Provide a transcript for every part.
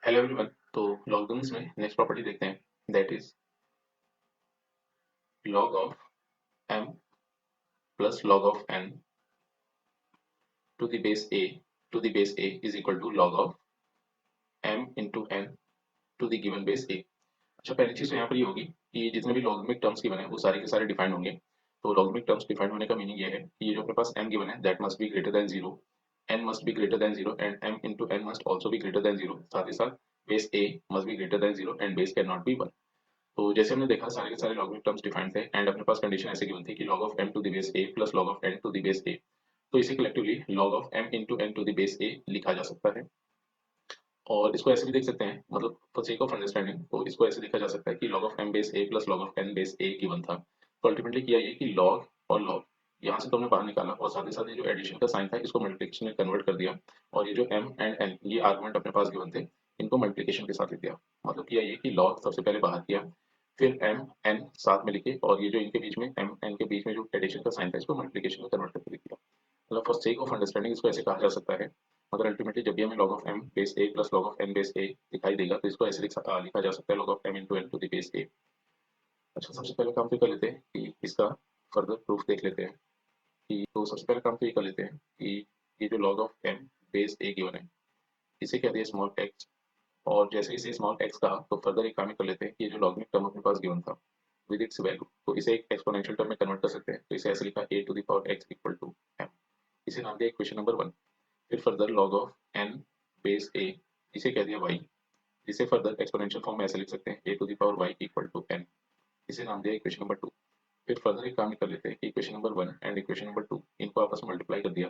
Hello everyone. तो logarithms में next property देखते हैं, that is log of m plus log of n to the base a is equal to log of m into n to the given base a। अच्छा, पहली चीज तो यहाँ पर ये होगी कि जितने भी लॉगरिथमिक टर्म्स गिवन है वो सारे के सारे डिफाइंड होंगे। तो लॉगरिथमिक टर्म्स डिफाइंड होने का मीनिंग ये है कि ये जो अपने पास m गिवन है that must be greater than zero, n must be greater than zero and m into n must also be greater than zero. साथ ही साथ base a must be greater than zero and base can not be one. तो जैसे हमने देखा सारे के सारे लॉगरिथमिक टर्म्स डिफाइंड थे एंड अपने पास कंडीशन ऐसे गिवन थी कि log of m to the base a plus log of n to the base a। तो इसे collectively log of m into n to the base a लिखा जा सकता है। और इसको ऐसे भी देख सकते हैं, मतलब फॉर सेक ऑफ अंडरस्टैंडिंग तो इसको ऐसे देखा जा सकता है कि log of m base a plus log of n base a given था। तो अल्टीमेटली किया ये कि log और log यहाँ से तो हमने बाहर निकाला और साथ ही साथ ये जो एडिशन का साइन था इसको मल्टीप्लिकेशन में कन्वर्ट कर दिया। और ये जो m एंड n ये आर्गुमेंट अपने पास गिवन थे इनको मल्टीप्लिकेशन के साथ लिख दिया। मतलब किया ये कि log सबसे पहले बाहर किया, फिर m n साथ में लिखे और ये जो इनके बीच में m n के बीच में जो एडिशन का साइन था इसको मल्टीप्लिकेशन में कन्वर्ट करके लिख दिया। मतलब फॉर सेक ऑफ अंडरस्टैंडिंग इसको ऐसे कहा जा सकता है। मगर अल्टीमेटली जब भी हमें log of m base a plus log of n base a दिखाई देगा तो इसको ऐसे लिखा जा सकता है log of m into n to the base a। अच्छा, सबसे पहले काम तो कर लेते हैं कि इसका फर्दर प्रूफ देख लेते हैं कि तो सबसे पहले काम तो ये कर लेते हैं कि ये जो log of m base a given है इसे कहते हैं स्मॉल x। और जैसे इसे स्मॉल x कहा तो फर्दर एक काम ही कर लेते हैं कि ये जो लॉगरिथमिक टर्म अपने पास गिवन था विद इट्स वैल्यू तो इसे एक एक्सपोनेंशियल टर्म में कन्वर्ट कर सकते हैं। तो इसे ऐसे लिखा a to the power x equal to m। इसे नाम दिया इक्वेशन नंबर 1। फिर further log of n base a इसे कह दिया y। इसे फर्दर एक्सपोनेंशियल फॉर्म में ऐसे लिख सकते हैं a to the power y equal to n। इसे नाम दिया इक्वेशन नंबर 2। फिर फर्दर एक काम कर लेते हैं कि equation number 1 and equation number 2 इनको आपस में मल्टीप्लाई कर दिया।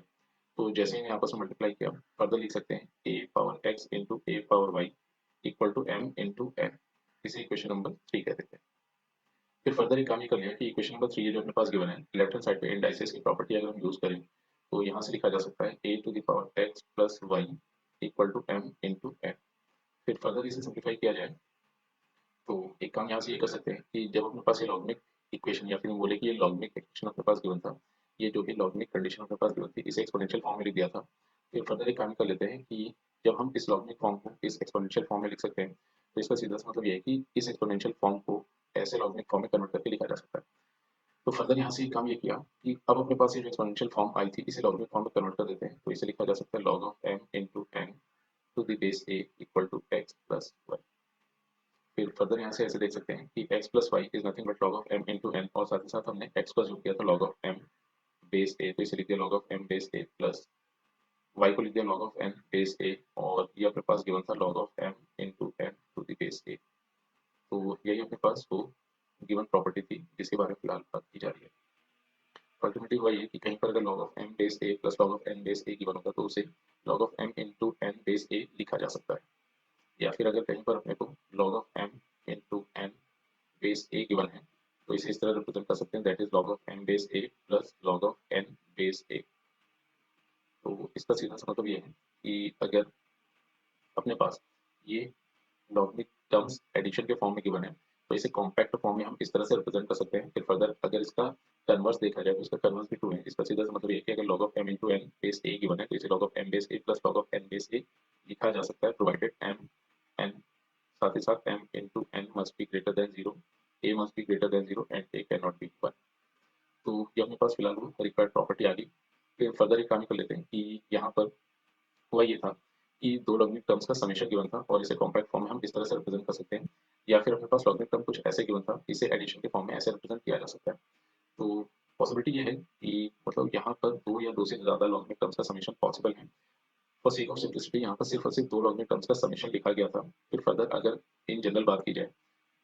तो जैसे ही इन्हें आपस में मल्टीप्लाई किया फर्दर लिख सकते हैं a power x into a power y equal to m into n। इसे इक्वेशन नंबर 3 कह देते हैं। फिर फर्दर एक काम ये कर लिया कि इक्वेशन नंबर 3 ये जो अपने पास गिवन है लेफ्ट हैंड साइड पे इंडाइसेस की प्रॉपर्टी अगर हम यूज करें तो यहाँ से लिखा जा सकता है a to the power x plus y equal to m into n। फिर फर्दर इसे सिंप्लीफाई किया जाए तो एक काम यहाँ से ये कर सकते हैं कि जब अपने पास ये लॉगरिथमिक इक्वेशन या फिर हम बोले कि ये लॉगरिथमिक इक्वेशन अपने पास गिवन था, ये जो भी लॉगरिथमिक कंडीशन अपने पास गिवन थी इसे एक्सपोनेंशियल फॉर्म में लिख दिया था। फिर फर्दर एक काम कर लेते हैं कि जब हम इस लॉगरिथमिक फॉर्म को इस एक्सपोनेंशियल फॉर्म में लिख सकते हैं तो इसका सीधा सा मतलब ये है कि इस एक्सपोनेंशियल फॉर्म को ऐसे लॉगरिथमिक फॉर्म में कन्वर्ट करके लिखा जा सकता है। तो फर्दर यहाँ से एक काम ये किया कि अब अपने पास ये जो एक्सपोनेंशियल फॉर्म आई थी इसे लॉगरिथमिक फॉर्म में कन्वर्ट कर देते हैं। तो इसे लिखा जा सकता है log of m into n to the base a equal to x plus y। फिर फर्दर यहाँ से ऐसे देख सकते हैं कि x plus y is nothing but log of m into n और साथ ही साथ हमने x को जो किया था log of m base a तो इसे लिख दिया log of m base a plus y को लिख दिया log of n base a और ये अपने पास गिवन था log of m into n to the base a। तो यही अपने पास वो गिवन प्रॉपर्टी थी जिसके बारे में फिलहाल बात की जा रही है। अल्टीमेटली हुआ ये कि कहीं पर अगर log of m base a plus log of n base a given होगा तो उसे log of m into n base a लिखा जा सकता है। या फिर अगर कहीं पर अपने को log of m into n base a given है तो इसे इस तरह रिप्रेजेंट कर सकते हैं that is log of m base a plus log of n base a। तो इसका सीधा सा मतलब ये है कि अगर अपने पास ये लॉगरिथमिक टर्म्स एडिशन के फॉर्म में गिवन है तो इसे कॉम्पैक्ट फॉर्म में हम इस तरह से रिप्रेजेंट कर सकते हैं। फिर फर्दर अगर इसका कन्वर्स देखा जाए तो इसका कन्वर्स भी 2 है। इसका सीधा सा मतलब ये है कि अगर log of m into n base a given है तो इसे log of m base a plus log of n base a लिखा जा सकता है प्रोवाइडेड m n साथ ही साथ m into n must be greater than zero, a must be greater than zero and a can not B 1। तो ये अपने पास फिलहाल वो रिक्वायर्ड प्रॉपर्टी आ गई। फिर फर्दर एक काम कर लेते हैं कि यहाँ पर हुआ ये था कि दो लॉगरिथमिक टर्म्स का समेशन गिवन था और इसे कॉम्पैक्ट फॉर्म में हम इस तरह से रिप्रेजेंट कर सकते हैं। या फिर अपने पास लॉगरिथमिक टर्म कुछ ऐसे गिवन था इसे एडिशन के फॉर्म में ऐसे रिप्रेजेंट किया जा सकता है। तो पॉसिबिलिटी ये है कि मतलब यहाँ पर दो या दो से ज़्यादा लॉगरिथमिक टर्म्स का समेशन पॉसिबल है। फॉर सेक ऑफ सिंपलिसिटी यहाँ पर सिर्फ और सिर्फ दो लॉगरिथमिक टर्म्स का समेशन लिखा गया था। फिर फर्दर अगर इन जनरल बात की जाए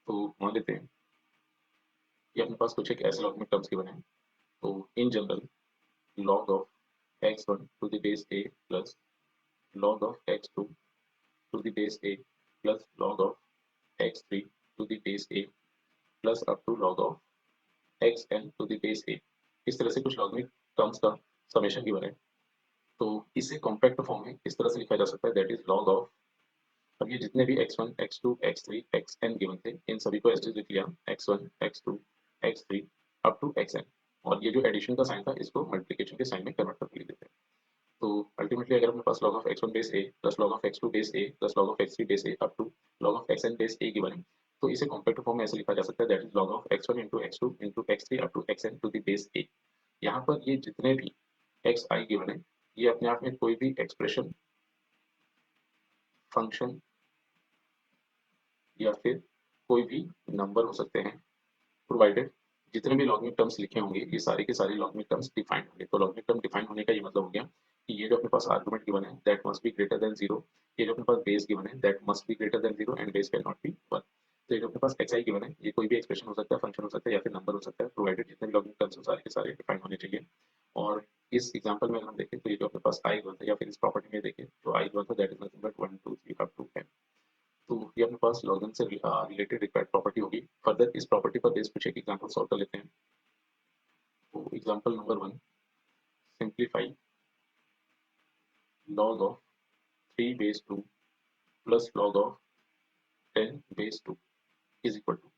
तो मान लेते हैं कि अपने पास कुछ एक ऐसे लॉगरिथमिक टर्म्स गिवन है। तो in general log of x1 to the base a plus log of x2 to the base a plus log of x3 to the base a plus up to log of xn to the base a। इस तरह से कुछ logarithmic terms का summation given है। तो इसे compact form में इस तरह से लिखा जा सकता है दैट इज log ऑफ, अब ये जितने भी x1 x2 x3 xn given थे इन सभी को ऐसे लिख लिया x1 x2 x3 up to xn। और ये जो एडिशन का साइन था इसको मल्टीप्लिकेशन के साइन में कन्वर्ट करके लिख देते हैं। तो अल्टीमेटली अगर अपने पास log of x1 base a plus log of x2 base a plus log of x3 base a up to log of xn base a given है, तो इसे कॉम्पैक्ट फॉर्म में ऐसे लिखा जा सकता है that is log of x1 into x2 into x3 up to xn to the base a। यहाँ पर ये जितने भी xi गिवन है ये अपने आप में कोई भी एक्सप्रेशन, फंक्शन या फिर कोई भी नंबर हो सकते हैं, प्रोवाइडेड जितने भी लॉगरिथमिक टर्म्स लिखे होंगे ये सारे के सारे लॉगरिथमिक टर्म्स डिफाइंड होंगे। तो लॉगरिथमिक टर्म डिफाइंड होने का ये मतलब हो गया कि ये जो अपने पास आर्गुमेंट गिवन है that must be greater then 0, ये जो अपने पास बेस गिवन है that must be greater then 0 and base can not B 1। तो ये जो अपने पास xi गिवन है ये कोई भी एक्सप्रेशन हो सकता है, फंक्शन हो सकता है या फिर नंबर हो सकता है, प्रोवाइडेड जितने भी लॉगरिथमिक टर्म्स हैं सारे के सारे डिफाइंड होने चाहिए। और इस एग्जांपल में अगर हम देखें तो ये जो अपने पास i गिवन था या फिर इस प्रॉपर्टी में देखें तो i गिवन था that is nothing but 1 2 3 up to n। तो ये अपने पास लॉगिन से रिलेटेड रिक्वायर्ड प्रॉपर्टी होगी। फर्दर इस प्रॉपर्टी पर बेस कुछ एक एग्जांपल सॉल्व कर लेते हैं। तो example number 1, simplify log of 3 base 2 plus log of 10 base 2 is equal to।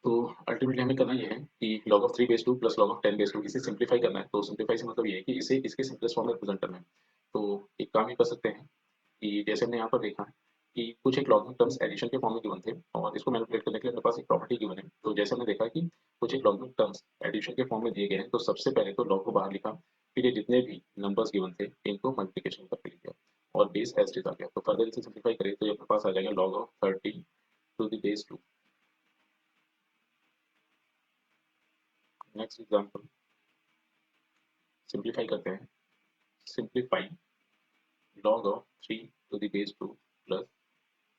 तो अल्टीमेटली हमें करना ये है कि log of 3 base 2 plus log of 10 base 2 इसे सिंप्लीफाई करना है। तो सिंप्लीफाई से मतलब ये है कि इसे इसके सिंपलेस्ट फॉर्म में रिप्रेजेंट करना है। तो एक काम ये कर सकते हैं कि जैसे हमने यहाँ पर देखा कि कुछ एक लॉगिन टर्म्स एडिशन के फॉर्म में गिवन थे और इसको मैनिपुलेट करने के लिए अपने पास एक प्रॉपर्टी गिवन है। तो जैसे हमने देखा कि कुछ एक लॉगिन टर्म्स एडिशन के फॉर्म में दिए गए हैं तो सबसे पहले तो लॉग को बाहर लिखा, फिर ये जितने भी नंबर्स गिवन थे इनको मल्टीप्लिकेशन करके लिखा और बेस एज इट इज आ गया। तो फर्दर इसे सिंप्लीफाई करें तो ये अपने पास आ जाएगा log of 30 to the base 2। Next example simplify करते हैं। Simplify log of 3 to the base 2 plus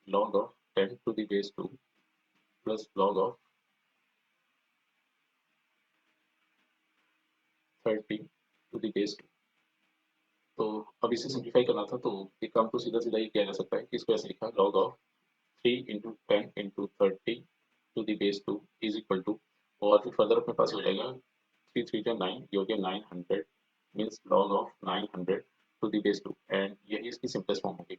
log of 10 to the base 2 plus log of 30 to the base 2। तो अब इसे सिंप्लीफाई करना था तो एक काम तो सीधा सीधा ही किया जा सकता है कि इसको ऐसे लिखा log of 3 into 10 into 30 to the base 2 is equal to, और फिर फर्दर अपने पास हो जाएगा 3 3 जा 9, ये हो गया 900 means log of 900 to the base 2 and यही इसकी सिंपलेस्ट फॉर्म होगी।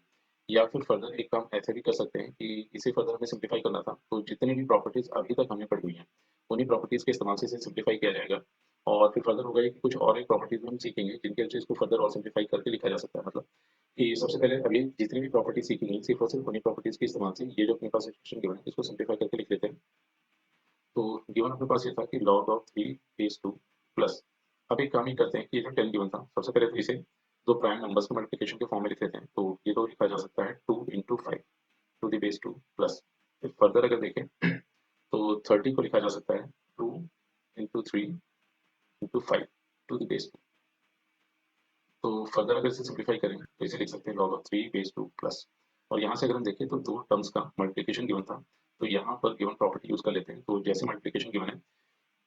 या फिर फर्दर एक काम ऐसे भी कर सकते हैं कि इसे फर्दर हमें सिंप्लीफाई करना था तो जितनी भी प्रॉपर्टीज अभी तक हमने पढ़ी हुई हैं उन्हीं प्रॉपर्टीज के इस्तेमाल से इसे सिंप्लीफाई किया जाएगा। और फिर फर्दर होगा कि कुछ और एक प्रॉपर्टीज हम सीखेंगे जिनके वजह से इसको फर्दर और सिंप्लीफाई करके लिखा जा सकता है। मतलब कि सबसे पहले अभी जितनी भी प्रॉपर्टी सीखेंगे सिर्फ और सिर्फ उन्हीं प्रॉपर्टीज के इस्तेमाल से ये जो अपने पास एक्सप्रेशन गिवन है इसको सिंप्लीफाई करके लिख लेते हैं। तो गिवन अपने पास ये था कि log of 3 base 2 प्लस, अब एक काम ही करते हैं कि ये जो 10 गिवन था सबसे पहले तो इसे दो प्राइम नंबर्स के मल्टीप्लिकेशन के फॉर्म में लिख लेते हैं। तो ये तो लिखा जा सकता है 2 into 5 to the base 2 plus, फिर फर्दर अगर देखें तो 30 को लिखा जा सकता है 2 into 3 into 5 to the base 2। तो फर्दर अगर इसे सिंप्लीफाई करें तो इसे लिख सकते हैं log of 3 base 2 प्लस, और यहाँ से अगर हम देखें तो दो टर्म्स का मल्टीप्लिकेशन गिवन था तो यहाँ पर गिवन प्रॉपर्टी यूज कर लेते हैं। तो जैसे मल्टीप्लिकेशन गिवन है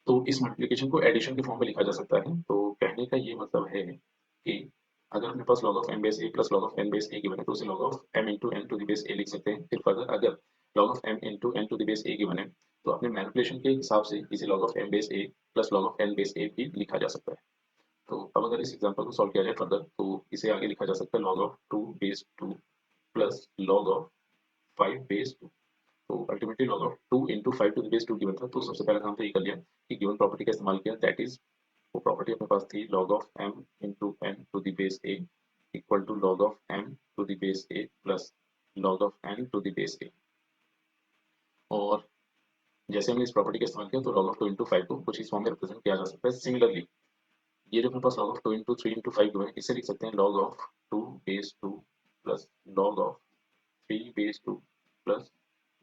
तो इस मल्टीप्लिकेशन को एडिशन के फॉर्म में लिखा जा सकता है। तो कहने का ये मतलब है कि अगर अपने पास log of m base a plus log of n base a given है तो उसे log of m into n to the base a लिख सकते हैं। फिर फर्दर अगर log of m into n to the base a given है तो अपने मैनिपुलेशन के हिसाब से इसे log of m base a plus log of n base a भी लिखा जा सकता है। तो अब अगर इस एग्जांपल को सॉल्व किया जाए फर्दर तो इसे आगे लिखा जा सकता है log of 2 base 2 plus log of 5 base 2। तो ultimately log of 2 into 5 to the base 2 given था तो सबसे पहला काम तो ये कर लिया कि गिवन प्रॉपर्टी का इस्तेमाल किया दैट इज वो प्रॉपर्टी अपने पास थी log of m into n to the base a equal to log of m to the base a plus log of n to the base a। और जैसे हमने इस प्रॉपर्टी का इस्तेमाल किया तो log of 2 into 5 को कुछ इस फॉर्म में रिप्रेजेंट किया जा सकता है। सिमिलरली ये जो अपने पास log of 2 into 3 into 5 है इसे लिख सकते हैं log of 2 base 2 plus log of 3 base 2 plus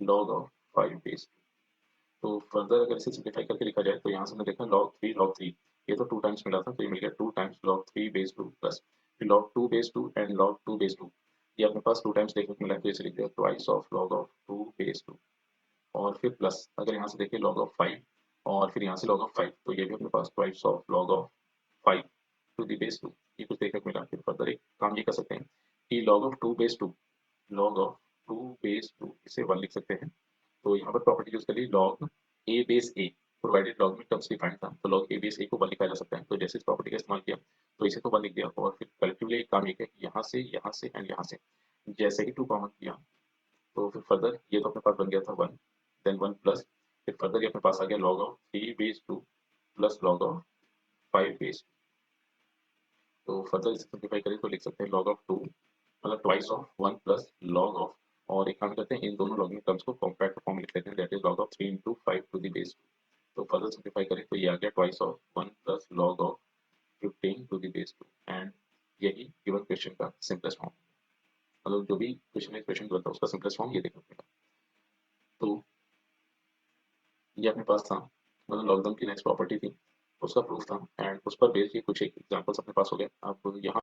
log of 5 base 2। तो फर्दर अगर इसे सिंप्लीफाई करके लिखा जाए तो यहाँ से हमने देखा log 3 ये तो 2 टाइम्स मिला था तो ये मिल गया 2 टाइम्स log 3 base 2 प्लस फिर log 2 base 2 and log 2 base 2, ये अपने पास 2 टाइम्स देखने को मिला है तो इसे लिख दिया twice of log of 2 base 2। और फिर प्लस अगर यहाँ से देखें log of 5 और फिर यहाँ से log of 5 तो ये भी अपने पास twice of log of 5 to the base 2, ये कुछ देखने को मिला। फिर फर्दर एक काम ये कर सकते हैं कि log of 2 base 2 log of 2 base 2 इसे 1 लिख सकते हैं। तो यहाँ पर प्रॉपर्टी यूज करी log a base a, provided log में टर्म्स डिफाइंड था तो log a base a को 1 लिखा जा सकता है। तो जैसे इस प्रॉपर्टी का इस्तेमाल किया तो इसे तो 1 लिख दिया और फिर कलेक्टिवली एक काम ये किया कि यहाँ से एंड यहाँ से जैसे ही 2 कॉमन किया तो फिर फर्दर ये तो अपने पास बन गया था 1 देन 1 प्लस, फिर फर्दर ये अपने पास आ गया log of 3 base 2 plus log of 5 base 2। तो फर्दर इसे सिंप्लीफाई करें तो लिख सकते हैं लॉग ऑफ 2 मतलब twice of 1 plus log of, और एक काम करते हैं इन दोनों लॉगिंग टर्म्स को कॉम्पैक्ट फॉर्म लिख लेते हैं, that is log of 3 into 5 to the base 2। तो फर्दर सिंप्लीफाई करें तो ये आ गया twice of 1 plus log of 15 to the base 2, and यही गिवन क्वेश्चन का सिंपलेस्ट फॉर्म, मतलब जो भी क्वेश्चन में क्वेश्चन गिवन था उसका सिंपलेस्ट फॉर्म ये देखने को मिला। तो ये अपने पास था, मतलब लॉगरिथम की नेक्स्ट प्रॉपर्टी थी, उसका प्रूफ था, एंड उस पर बेस्ड ये कुछ एक एग्जांपल्स अपने पास हो गए। अब यहाँ